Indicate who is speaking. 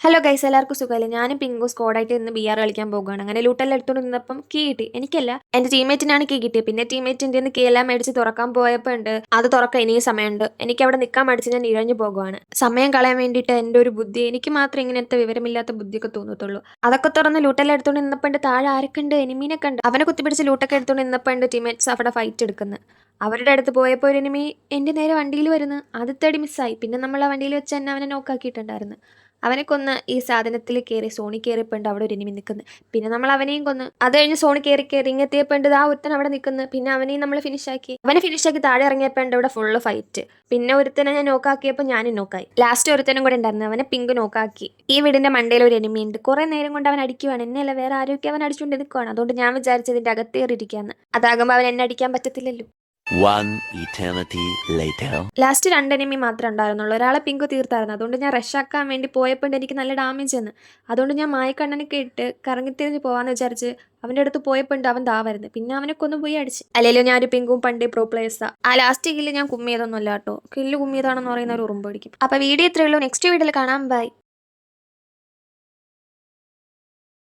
Speaker 1: Hello guys, എല്ലാവർക്കും സുഖമല്ലേ? ഞാനും പിങ്കു സ്ക്വാഡായിട്ട് ഇന്ന് BR കളിക്കാൻ പോകുകയാണ്. അങ്ങനെ ലൂട്ടെല്ലാം എടുത്തുകൊണ്ട് നിന്നപ്പം കീ കിട്ടി. എനിക്കല്ല, എന്റെ ടീമേറ്റിനാണ് കീ കിട്ടിയത്. പിന്നെ ടീമേറ്റിന്റെ കീ എല്ലാം മേടിച്ച് തുറക്കാൻ പോയപ്പോൾ ഉണ്ട് അത് തുറക്കാൻ ഇനിയും സമയമുണ്ട്. എനിക്ക് അവിടെ നിൽക്കാൻ മടിച്ച് ഞാൻ ഇഴഞ്ഞു പോകുവാണ്. സമയം കളയാൻ വേണ്ടിയിട്ട് എൻ്റെ ഒരു ബുദ്ധി, എനിക്ക് മാത്രം ഇങ്ങനത്തെ വിവരമില്ലാത്ത ബുദ്ധിയൊക്കെ തോന്നത്തുള്ളൂ. അതൊക്കെ തുറന്ന് ലൂട്ടെല്ലാം എടുത്തുകൊണ്ട് നിന്നപ്പോൾ താഴെ ആരൊക്കെ ഉണ്ട്, എനിമീനെ കണ്ട് അവനെ കുത്തിപ്പിടിച്ച് ലൂട്ടൊക്കെ എടുത്തുകൊണ്ട് നിന്നപ്പോൾ ടീമേറ്റ്സ് അവിടെ ഫൈറ്റ് എടുക്കുന്നത്. അവരുടെ അടുത്ത് പോയപ്പോൾ ഒരു എനിമി എൻ്റെ നേരെ വണ്ടിയിൽ വരുന്നു. ആദ്യത്തേടി മിസ്സായി. പിന്നെ നമ്മൾ ആ വണ്ടിയിൽ വെച്ച് തന്നെ അവനെ നോക്കാക്കിയിട്ടുണ്ടായിരുന്നു. അവനെ കൊന്ന് ഈ സാധനത്തിൽ കയറി സോണി കയറിയപ്പോണ്ട് അവിടെ ഒരു എനിമി നിൽക്കുന്നു. പിന്നെ നമ്മൾ അവനെയും കൊന്ന്. അത് കഴിഞ്ഞ് സോണി കയറി ഇങ്ങെത്തിയപ്പോണ്ട് ആ ഒരുത്തൻ അവിടെ നിൽക്കുന്നു. പിന്നെ അവനെയും നമ്മൾ ഫിനിഷാക്കി. അവനെ ഫിനിഷാക്കി താഴെ ഇറങ്ങിയപ്പോണ്ട് ഇവിടെ ഫുള്ള് ഫൈറ്റ്. പിന്നെ ഒരുത്തനെ ഞാൻ നോക്കാക്കിയപ്പോൾ ഞാനും നോക്കായി. ലാസ്റ്റ് ഒരുത്തനും കൂടെ ഉണ്ടായിരുന്നു. അവനെ പിങ്ക് നോക്കാക്കി. ഈ വീടിന്റെ മണ്ടയിൽ ഒരു എനിമി ഉണ്ട്. കുറെ നേരം കൊണ്ട് അവൻ അടിക്കുവാണ്. എന്നെയല്ല, വേറെ ആരോഗ്യം അവൻ അടിച്ചുകൊണ്ട് നിൽക്കുവാണ്. അതുകൊണ്ട് ഞാൻ വിചാരിച്ചത് ഇതിന്റെ അകത്തേറിയിരിക്കാന്ന്. അതാകുമ്പോൾ അവൻ എന്നെ അടിക്കാൻ പറ്റത്തില്ലല്ലോ.
Speaker 2: One eternity later.
Speaker 1: Last 2 enemy മാത്രമേ ഉണ്ടായിരുന്നുള്ളൂ. ഒരാളെ പിങ്ക് തീർത്തായിരുന്നു. അതുകൊണ്ട് ഞാൻ റഷാക്കാൻ വേണ്ടി പോയപ്പോൾ എനിക്ക് നല്ല ഡാമേജ് വന്നു. അതുകൊണ്ട് ഞാൻ മായക്കണ്ണനൊക്കെ ഇട്ട് കറങ്ങിത്തിരിഞ്ഞ് പോകാമെന്ന് വിചാരിച്ച് അവൻ്റെ അടുത്ത് പോയപ്പോൾ അവൻ വരുന്നത്. പിന്നെ അവനെ കൊന്നു പോയി അടിച്ച്. അല്ലെങ്കിലും ഞാനൊരു പിങ്കും പണ്ടേ പ്രോ പ്ലേയേഴ്സാണ്. ആ ലാസ്റ്റ് കില്ല് ഞാൻ കുമ്മിയതൊന്നുമല്ല കേട്ടോ. കില്ല് കുമ്മിയതാണെന്ന് പറയുന്ന ഒരു ഉറുമ്പ് പിടിക്കും. അപ്പോൾ വീഡിയോ ഇത്രയേ ഉള്ളൂ. നെക്സ്റ്റ് വീഡിയോയിൽ കാണാം. ബൈ.